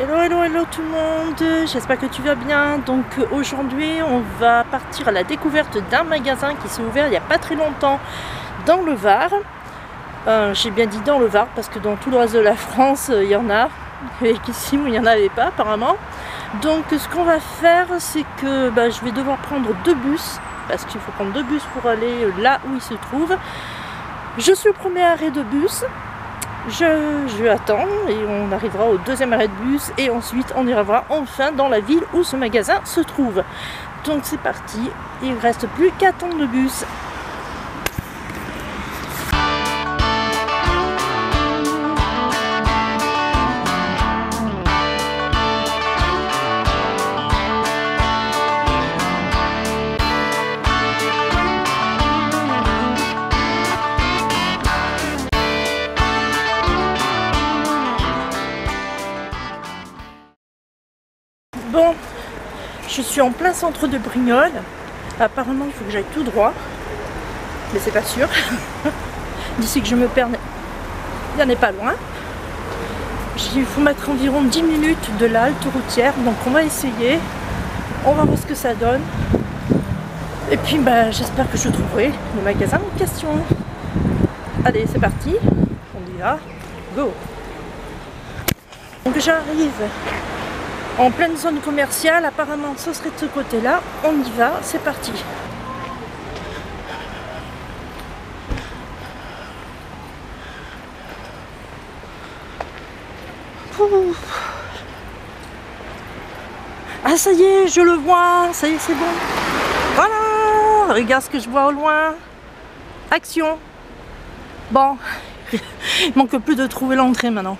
Hello, hello, hello tout le monde, j'espère que tu vas bien. Donc aujourd'hui on va partir à la découverte d'un magasin qui s'est ouvert il n'y a pas très longtemps dans le Var. J'ai bien dit dans le Var parce que dans tout le reste de la France il y en a, et qu'ici il n'y en avait pas apparemment. Donc ce qu'on va faire c'est que je vais devoir prendre 2 bus, parce qu'il faut prendre 2 bus pour aller là où il se trouve. Je suis au premier arrêt de bus. Je attends et on arrivera au 2e arrêt de bus et ensuite on ira enfin dans la ville où ce magasin se trouve. Donc c'est parti, il ne reste plus qu'à attendre le bus. Bon, je suis en plein centre de Brignoles. Apparemment, il faut que j'aille tout droit. Mais c'est pas sûr. D'ici que je me perde, il n'y en est pas loin. Il faut mettre environ 10 minutes de la halte routière. Donc on va essayer. On va voir ce que ça donne. Et puis j'espère que je trouverai le magasin en question. Allez, c'est parti. On y va. Go. Donc j'arrive en pleine zone commerciale, apparemment ce serait de ce côté-là. On y va, c'est parti. Ouf. Ah ça y est, je le vois, ça y est, c'est bon. Voilà, regarde ce que je vois au loin. Action. Bon, il manque plus de trouver l'entrée maintenant.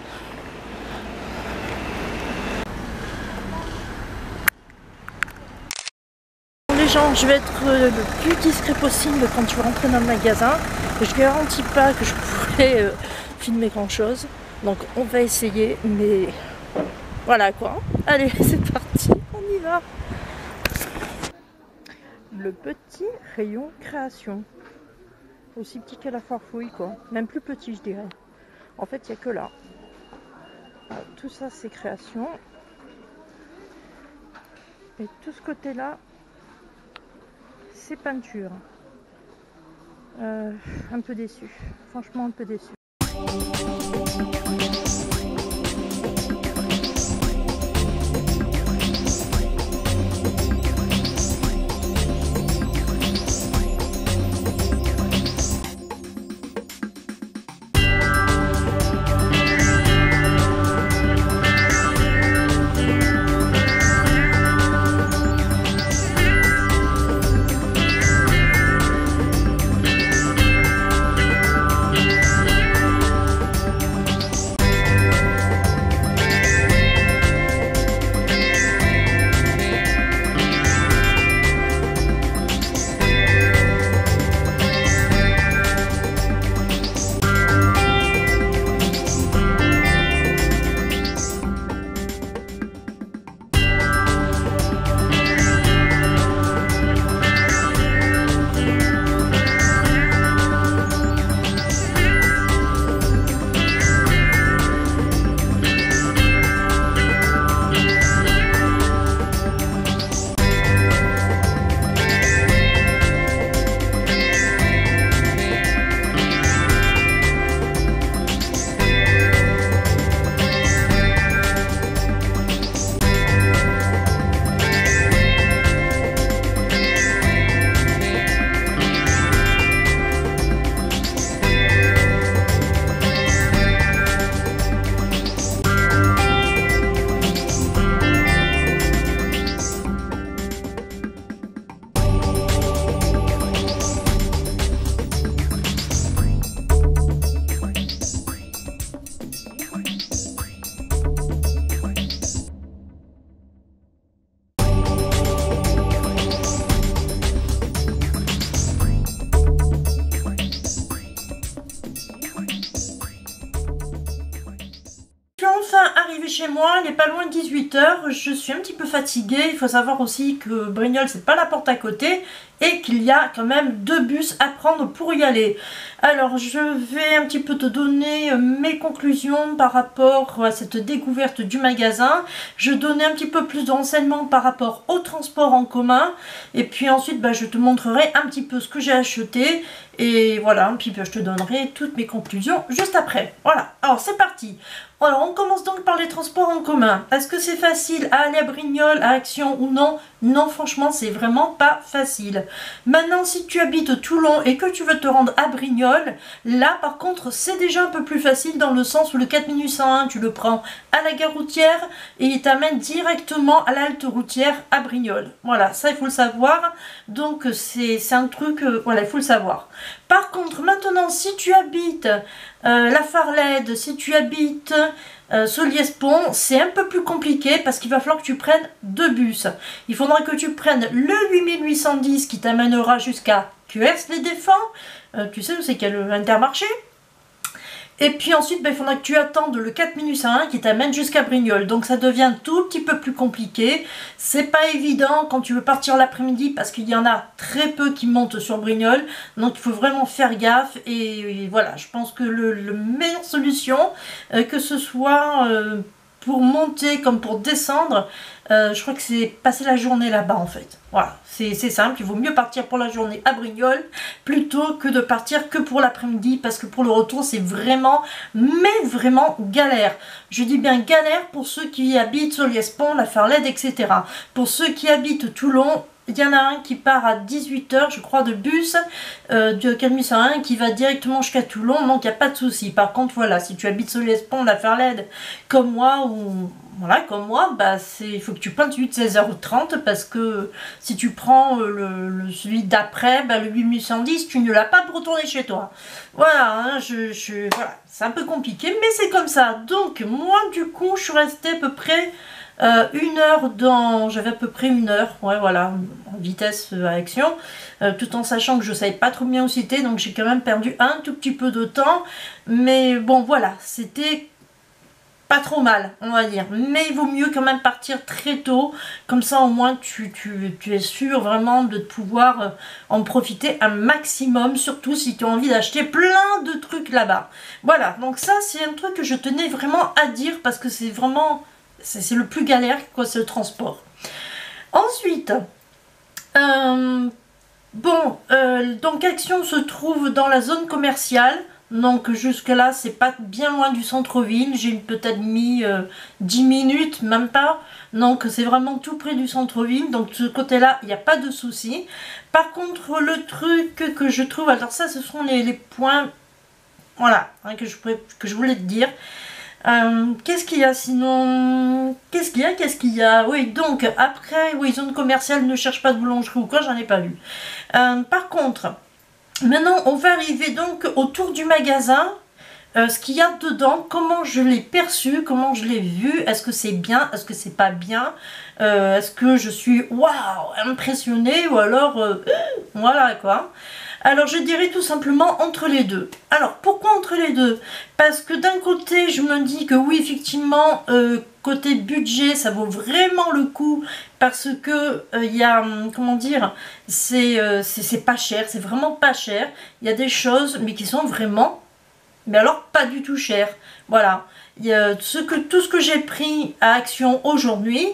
Je vais être le plus discret possible quand tu vas rentrer dans le magasin. Je garantis pas que je pourrai filmer grand chose. Donc on va essayer, mais voilà quoi. Allez, c'est parti, on y va. Le petit rayon création. Aussi petit que la farfouille quoi. Même plus petit je dirais. En fait il n'y a que là. Tout ça c'est création. Et tout ce côté là, c'est peinture. Un peu déçu, franchement un peu déçu. Arrivé chez moi, il n'est pas loin de 18 h, je suis un petit peu fatiguée. Il faut savoir aussi que Brignoles c'est pas la porte à côté et qu'il y a quand même 2 bus à prendre pour y aller. Alors je vais un petit peu te donner mes conclusions par rapport à cette découverte du magasin. Je donnais un petit peu plus de renseignements par rapport au transport en commun. Et puis ensuite je te montrerai un petit peu ce que j'ai acheté. Et voilà, puis je te donnerai toutes mes conclusions juste après. Voilà, alors c'est parti. Alors on commence donc par les transports en commun. Est-ce que c'est facile à aller à Brignoles, à Action ou non? Non, franchement c'est vraiment pas facile. Maintenant si tu habites Toulon et que tu veux te rendre à Brignoles, là par contre c'est déjà un peu plus facile dans le sens où le 4 minutes 101 tu le prends à la gare routière et il t'amène directement à la halte routière à Brignoles. Voilà, ça il faut le savoir. Donc c'est un truc, voilà, il faut le savoir. Par contre maintenant si tu habites la Farlède, si tu habites Solliès-Pont, c'est un peu plus compliqué parce qu'il va falloir que tu prennes 2 bus. Il faudra que tu prennes le 8810 qui t'amènera jusqu'à Cuers-les-Défends. Tu sais où c'est qu'il y a l'Intermarché. Et puis ensuite, il faudra que tu attendes le 4 minutes 1 qui t'amène jusqu'à Brignoles. Donc ça devient un tout petit peu plus compliqué. C'est pas évident quand tu veux partir l'après-midi parce qu'il y en a très peu qui montent sur Brignoles. Donc il faut vraiment faire gaffe. Et voilà, je pense que la meilleure solution, que ce soit pour monter comme pour descendre, je crois que c'est passer la journée là-bas en fait. Voilà, c'est simple, il vaut mieux partir pour la journée à Brignoles plutôt que de partir que pour l'après-midi parce que pour le retour c'est vraiment, mais vraiment galère. Je dis bien galère pour ceux qui habitent Solliès-Pont, la Farlède, etc. Pour ceux qui habitent Toulon, il y en a un qui part à 18 h, je crois, de bus de Calmus à 1 qui va directement jusqu'à Toulon, donc il n'y a pas de souci. Par contre, voilà, si tu habites Solliès-Pont, la Farlède, comme moi, ou voilà, comme moi, il faut que tu prennes celui de 16h30 parce que si tu prends celui d'après, le 8110, tu ne l'as pas pour retourner chez toi. Voilà, hein, voilà, c'est un peu compliqué, mais c'est comme ça. Donc, moi, du coup, je suis restée à peu près 1 heure j'avais à peu près 1 heure, ouais voilà, en vitesse à Action, tout en sachant que je savais pas trop bien où c'était, donc j'ai quand même perdu un tout petit peu de temps, mais bon voilà, c'était pas trop mal, on va dire, mais il vaut mieux quand même partir très tôt, comme ça au moins tu es sûr vraiment de pouvoir en profiter un maximum, surtout si tu as envie d'acheter plein de trucs là-bas. Voilà, donc ça c'est un truc que je tenais vraiment à dire parce que c'est vraiment... C'est le plus galère, quoi, c'est le transport. Ensuite, donc Action se trouve dans la zone commerciale. Donc jusque là, c'est pas bien loin du centre-ville. J'ai peut-être mis 10 minutes, même pas. Donc c'est vraiment tout près du centre-ville. Donc de ce côté-là, il n'y a pas de souci. Par contre, le truc que je trouve... Alors ça, ce sont les points... Voilà, hein, que je voulais te dire. Qu'est-ce qu'il y a sinon? Qu'est-ce qu'il y a? Oui, donc après, oui, zone commerciale, ne cherche pas de boulangerie ou quoi, j'en ai pas vu. Par contre, maintenant on va arriver donc autour du magasin. Ce qu'il y a dedans, comment je l'ai perçu, comment je l'ai vu, est-ce que c'est bien, est-ce que c'est pas bien, est-ce que je suis waouh impressionnée ou alors voilà quoi. Alors je dirais tout simplement entre les deux. Alors pourquoi entre les deux? Parce que d'un côté je me dis que oui effectivement côté budget ça vaut vraiment le coup parce que il y a comment dire, c'est pas cher, c'est vraiment pas cher. Il y a des choses mais qui sont vraiment, mais alors pas du tout cher. Voilà. Tout ce que j'ai pris à Action aujourd'hui,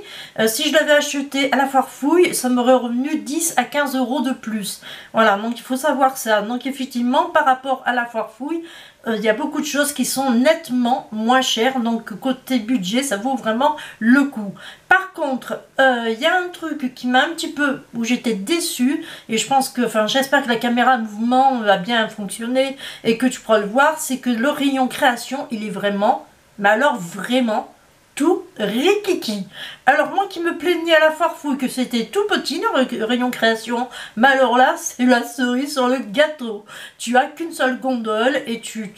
si je l'avais acheté à la foire fouille, ça m'aurait revenu 10 à 15 € de plus. Voilà, donc il faut savoir ça. Donc effectivement, par rapport à la foire fouille, il y a beaucoup de choses qui sont nettement moins chères. Donc côté budget, ça vaut vraiment le coup. Par contre, il y a un truc qui m'a un petit peu, où j'étais déçue, et je pense que, enfin j'espère que la caméra de mouvement a bien fonctionné et que tu pourras le voir, c'est que le rayon création, il est vraiment... Mais alors vraiment tout rikiki. Alors moi qui me plaignais à la foire fouille que c'était tout petit le rayon création, mais alors là c'est la cerise sur le gâteau. Tu as qu'une seule gondole et tu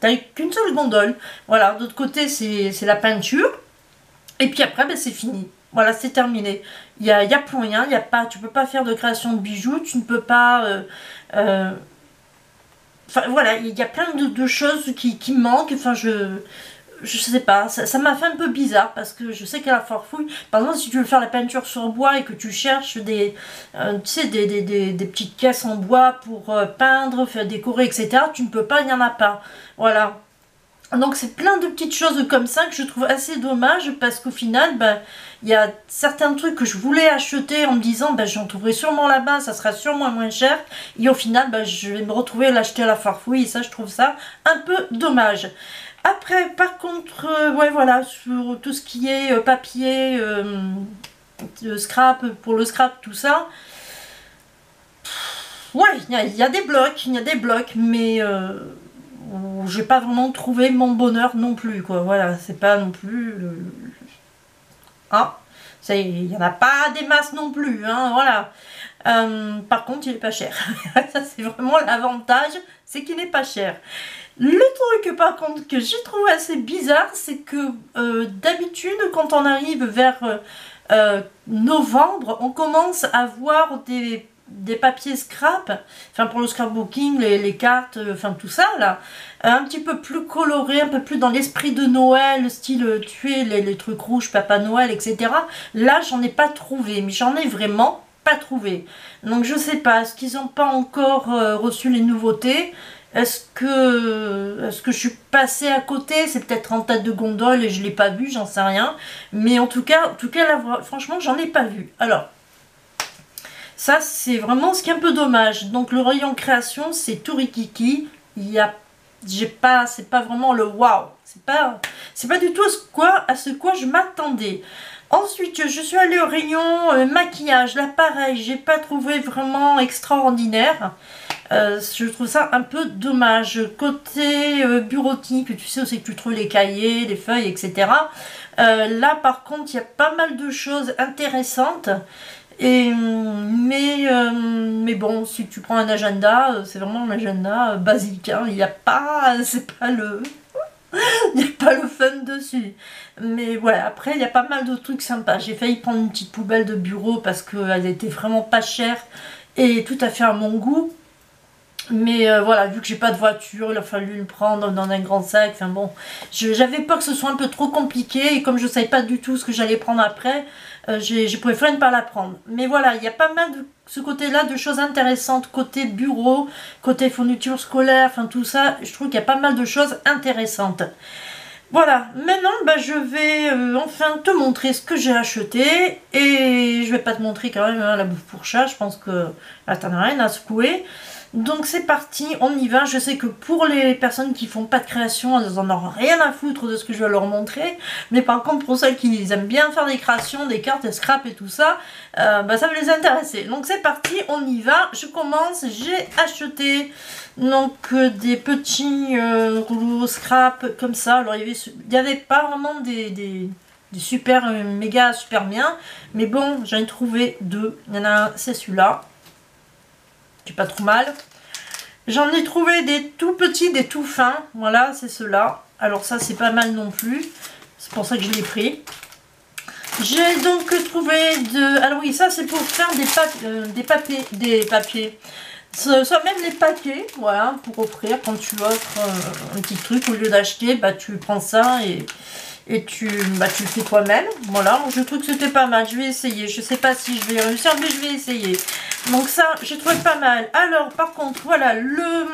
n'as qu'une seule gondole. Voilà, d'autre côté c'est la peinture. Et puis après c'est fini. Voilà, c'est terminé. Il y a plus rien, y a pas, tu peux pas faire de création de bijoux, tu ne peux pas... Enfin voilà, il y a plein de choses qui manquent. Enfin, je sais pas, ça m'a fait un peu bizarre parce que je sais qu'à la Farfouille, par exemple, si tu veux faire la peinture sur bois et que tu cherches des, tu sais, des petites caisses en bois pour peindre, faire décorer, etc., tu ne peux pas, il n'y en a pas. Voilà. Donc c'est plein de petites choses comme ça que je trouve assez dommage parce qu'au final, ben, il y a certains trucs que je voulais acheter en me disant ben, j'en trouverai sûrement là-bas, ça sera sûrement moins cher. Et au final, ben, je vais me retrouver à l'acheter à la Farfouille et ça, je trouve ça un peu dommage. Après, par contre, ouais, voilà, sur tout ce qui est papier, scrap, pour le scrap, tout ça, ouais, il y a des blocs, mais j'ai pas vraiment trouvé mon bonheur non plus, quoi. Voilà, c'est pas non plus... Ah, il y en a pas des masses non plus, hein, voilà. Par contre, il est pas cher. Ça, c'est vraiment l'avantage, c'est qu'il n'est pas cher. Le truc, par contre, que j'ai trouvé assez bizarre, c'est que d'habitude, quand on arrive vers novembre, on commence à voir des papiers scrap, enfin pour le scrapbooking, les cartes, enfin tout ça là, un petit peu plus coloré, un peu plus dans l'esprit de Noël, style tu es les trucs rouges, Papa Noël, etc. Là, j'en ai pas trouvé, mais j'en ai vraiment pas trouvé. Donc je sais pas, est-ce qu'ils n'ont pas encore reçu les nouveautés? Est-ce que je suis passée à côté? C'est peut-être en tête de gondole et je l'ai pas vu, j'en sais rien. Mais en tout cas là, franchement, j'en ai pas vu. Alors, ça, c'est vraiment ce qui est un peu dommage. Donc, le rayon création, c'est tout rikiki. C'est pas vraiment le waouh. C'est pas du tout à ce quoi je m'attendais. Ensuite, je suis allée au rayon maquillage. Là, pareil, j'ai pas trouvé vraiment extraordinaire. Je trouve ça un peu dommage. Côté bureautique, tu sais où c'est que tu trouves les cahiers, les feuilles, etc. Là, par contre, il y a pas mal de choses intéressantes. Mais bon, si tu prends un agenda, c'est vraiment un agenda basique. Hein. Il n'y a pas, c'est pas le, il n'y a pas le fun dessus. Mais voilà, après il y a pas mal de trucs sympas. J'ai failli prendre une petite poubelle de bureau parce qu'elle était vraiment pas chère et tout à fait à mon goût. Mais voilà, vu que j'ai pas de voiture, il a fallu le prendre dans un grand sac. Enfin bon, j'avais peur que ce soit un peu trop compliqué. Et comme je savais pas du tout ce que j'allais prendre après, j'ai préféré ne pas la prendre. Mais voilà, il y a pas mal de ce côté-là de choses intéressantes. Côté bureau, côté fourniture scolaire, enfin tout ça. Je trouve qu'il y a pas mal de choses intéressantes. Voilà, maintenant bah, je vais enfin te montrer ce que j'ai acheté. Et je vais pas te montrer quand même hein, la bouffe pour chat. Je pense que là t'en as rien à secouer. Donc c'est parti, on y va. Je sais que pour les personnes qui font pas de création, elles en auront rien à foutre de ce que je vais leur montrer. Mais par contre, pour celles qui aiment bien faire des créations, des cartes, des scraps et tout ça, bah, ça va les intéresser. Donc c'est parti, on y va. Je commence. J'ai acheté donc des petits rouleaux scrap comme ça. Alors il y avait pas vraiment des super méga super bien. Mais bon, j'en ai trouvé deux. Il y en a un, c'est celui-là. Qui est pas trop mal. J'en ai trouvé des tout petits, des tout fins. Voilà, c'est ceux-là. Alors ça, c'est pas mal non plus. C'est pour ça que je l'ai pris. J'ai donc trouvé de... Alors oui, ça c'est pour faire des papiers. Soit même les paquets, voilà, pour offrir quand tu offres un petit truc. Au lieu d'acheter, bah tu prends ça et tu le fais toi-même. Voilà, je trouve que c'était pas mal. Je vais essayer. Je sais pas si je vais réussir, mais je vais essayer. Donc ça, j'ai trouvé pas mal. Alors, par contre, voilà, le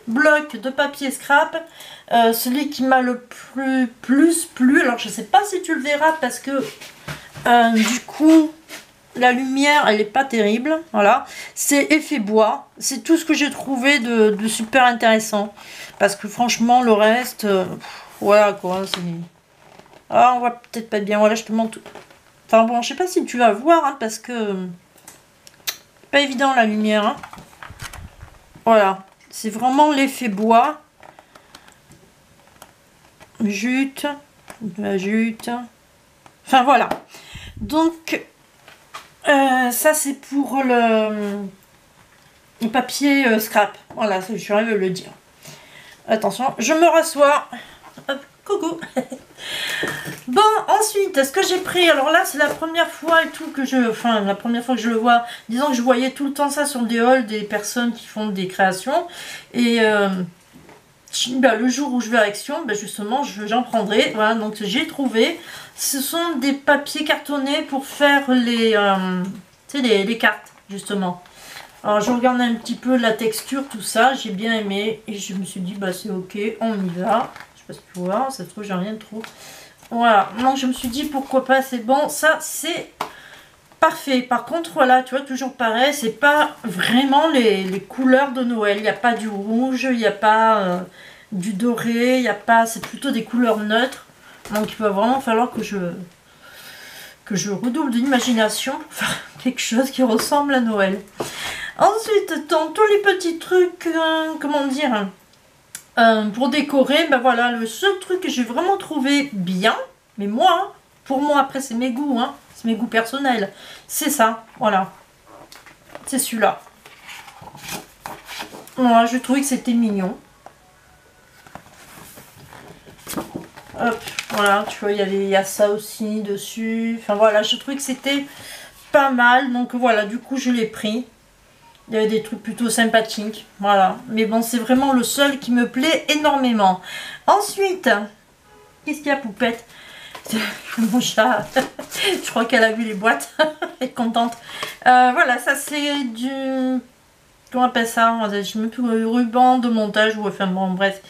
bloc de papier scrap. Celui qui m'a le plus plu. Alors, je sais pas si tu le verras parce que, du coup, la lumière, elle est pas terrible. Voilà, c'est effet bois. C'est tout ce que j'ai trouvé de super intéressant. Parce que franchement, le reste... voilà quoi, c'est... Ah, on voit peut-être pas bien. Voilà, je te montre. Enfin bon, je sais pas si tu vas voir, hein, parce que... pas évident la lumière. Hein. Voilà, c'est vraiment l'effet bois. Jute. La jute. Enfin voilà. Donc, ça c'est pour le papier scrap. Voilà, je suis arrivée à le dire. Attention, je me rassois. Hop, coucou. Bon, ensuite, ce que j'ai pris, alors là, c'est la première fois et tout que la première fois que je le vois, disons que je voyais tout le temps ça sur des hauls, des personnes qui font des créations, et bah, le jour où je vais à Action, bah, justement, j'en prendrai. Voilà, donc j'ai trouvé. Ce sont des papiers cartonnés pour faire les cartes, justement. Alors, je regarde un petit peu la texture, tout ça. J'ai bien aimé. Et je me suis dit, bah, c'est ok, on y va. Je sais pas si tu vois, ça se trouve, j'ai rien de trop. Voilà. Donc, je me suis dit, pourquoi pas, c'est bon. Ça, c'est parfait. Par contre, voilà, tu vois, toujours pareil. C'est pas vraiment les couleurs de Noël. Il n'y a pas du rouge, il n'y a pas du doré, il n'y a pas... C'est plutôt des couleurs neutres. Donc, il va vraiment falloir que je redouble d'imagination pour faire quelque chose qui ressemble à Noël. Ensuite, dans tous les petits trucs, comment dire, pour décorer, ben voilà, le seul truc que j'ai vraiment trouvé bien, mais moi, hein, pour moi, après c'est mes goûts, hein, c'est mes goûts personnels, c'est ça, voilà, c'est celui-là. Moi, je trouvais que c'était mignon. Hop, voilà, tu vois, il y a ça aussi dessus. Enfin voilà, je trouvais que c'était pas mal, donc voilà, du coup je l'ai pris. Il y avait des trucs plutôt sympathiques, voilà. Mais bon, c'est vraiment le seul qui me plaît énormément. Ensuite, qu'est-ce qu'il y a, Poupette? Mon chat, je crois qu'elle a vu les boîtes, elle est contente. Voilà, ça c'est du... Comment on appelle ça? Je ne sais même plus, ruban de montage, ou enfin bon, bref.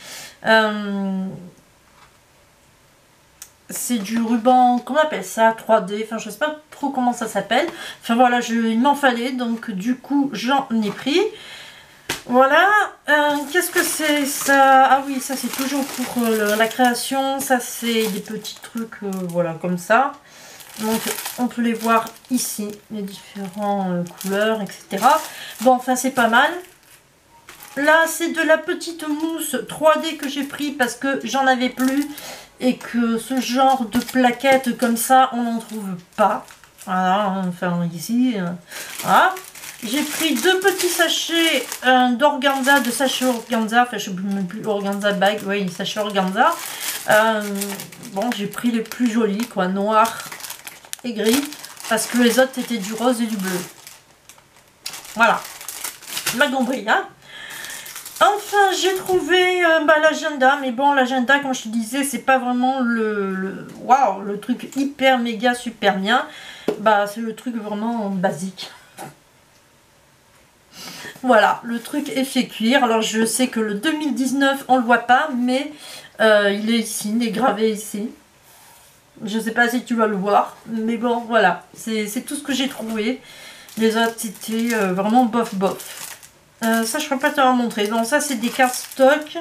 C'est du ruban, comment on appelle ça, 3D, enfin je sais pas trop comment ça s'appelle. Enfin voilà, il m'en fallait, donc du coup j'en ai pris. Voilà, qu'est-ce que c'est ça? Ah oui, ça c'est toujours pour la création, ça c'est des petits trucs, voilà, comme ça. Donc on peut les voir ici, les différentes couleurs, etc. Bon, enfin c'est pas mal. Là c'est de la petite mousse 3D que j'ai pris parce que j'en avais plus. Et que ce genre de plaquettes comme ça, on n'en trouve pas. Voilà, enfin ici, voilà. J'ai pris 2 petits sachets d'organza, de sachets organza, enfin je ne sais même plus, organza bag, oui, sachets organza. Bon, j'ai pris les plus jolis, quoi, noir et gris, parce que les autres étaient du rose et du bleu. Voilà, ma compris, hein. Enfin, j'ai trouvé l'agenda, mais bon, l'agenda, comme je te disais, c'est pas vraiment waouh, le truc hyper méga super bien. Bah, c'est le truc vraiment basique. Voilà, le truc est fait cuire. Alors, je sais que le 2019, on le voit pas, mais il est ici, il est gravé ici. Je sais pas si tu vas le voir, mais bon, voilà, c'est tout ce que j'ai trouvé. Les autres, c'était vraiment bof bof. Ça je ne peux pas te le montrer. Donc ça c'est des cartes stock,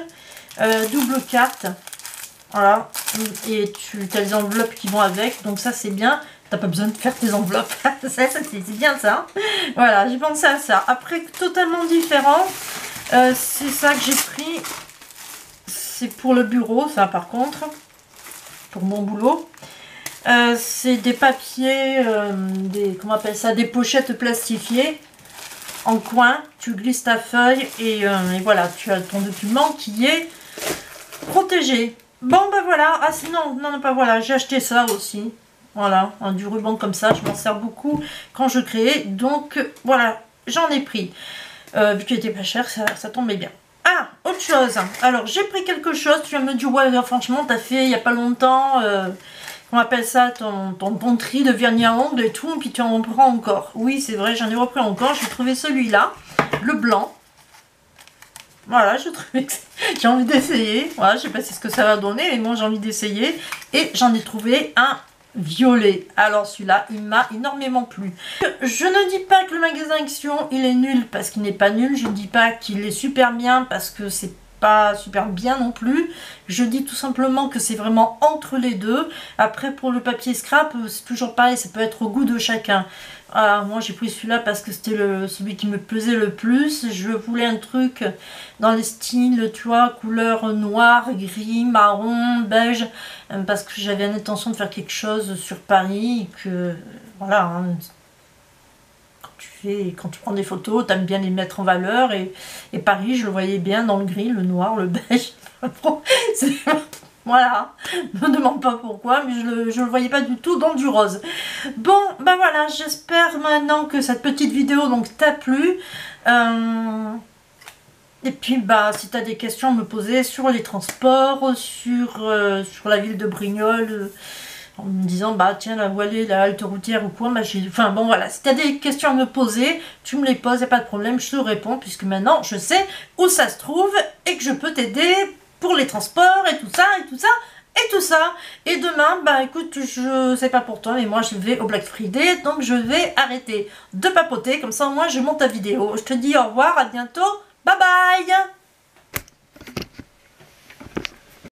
double carte. Voilà. Et tu as les enveloppes qui vont avec. Donc ça c'est bien. T'as pas besoin de faire tes enveloppes. C'est bien ça. Voilà, j'ai pensé à ça. Après, totalement différent. C'est ça que j'ai pris. C'est pour le bureau, ça par contre. Pour mon boulot. C'est des papiers, comment on appelle ça, des pochettes plastifiées. En coin, tu glisses ta feuille et voilà, tu as ton document qui est protégé. Bon ben voilà, ah sinon, non pas voilà, j'ai acheté ça aussi. Voilà, du ruban comme ça, je m'en sers beaucoup quand je crée. Donc voilà, j'en ai pris. Vu qu'il était pas cher, ça tombait bien. Ah, autre chose. Alors j'ai pris quelque chose, tu vas me dire, ouais franchement, t'as fait il n'y a pas longtemps... on appelle ça ton tri de vernis à ongles et tout, puis tu en reprends encore. Oui, c'est vrai, j'en ai repris encore. J'ai trouvé celui-là, le blanc. Voilà, je trouvais que j'ai envie d'essayer. Voilà, je sais pas si ce que ça va donner, mais moi j'ai envie d'essayer. Et j'en ai trouvé un violet. Alors celui-là, il m'a énormément plu. Je ne dis pas que le magasin Action, il est nul parce qu'il n'est pas nul. Je ne dis pas qu'il est super bien parce que c'est pas super bien non plus. Je dis tout simplement que c'est vraiment entre les deux. Après pour le papier scrap, c'est toujours pareil, ça peut être au goût de chacun. Alors, moi j'ai pris celui-là parce que c'était celui qui me plaisait le plus. Je voulais un truc dans les styles, tu vois, couleur noir, gris, marron, beige, parce que j'avais l'intention de faire quelque chose sur Paris, que voilà, hein, quand tu prends des photos, tu aimes bien les mettre en valeur, et Paris, je le voyais bien dans le gris, le noir, le beige. Voilà, ne me demande pas pourquoi, mais je le voyais pas du tout dans du rose. Bon, ben voilà, j'espère maintenant que cette petite vidéo donc t'a plu. Et puis bah si tu as des questions à me poser sur les transports, sur la ville de Brignoles, en me disant bah tiens la voilée, la halte routière ou quoi, bah, enfin bon voilà, si tu as des questions à me poser, tu me les poses, y a pas de problème, je te réponds puisque maintenant je sais où ça se trouve et que je peux t'aider pour les transports et tout ça et tout ça. Et tout ça, et demain, bah écoute, je sais pas pour toi, mais moi je vais au Black Friday, donc je vais arrêter de papoter, comme ça moi je monte ta vidéo. Je te dis au revoir, à bientôt, bye bye.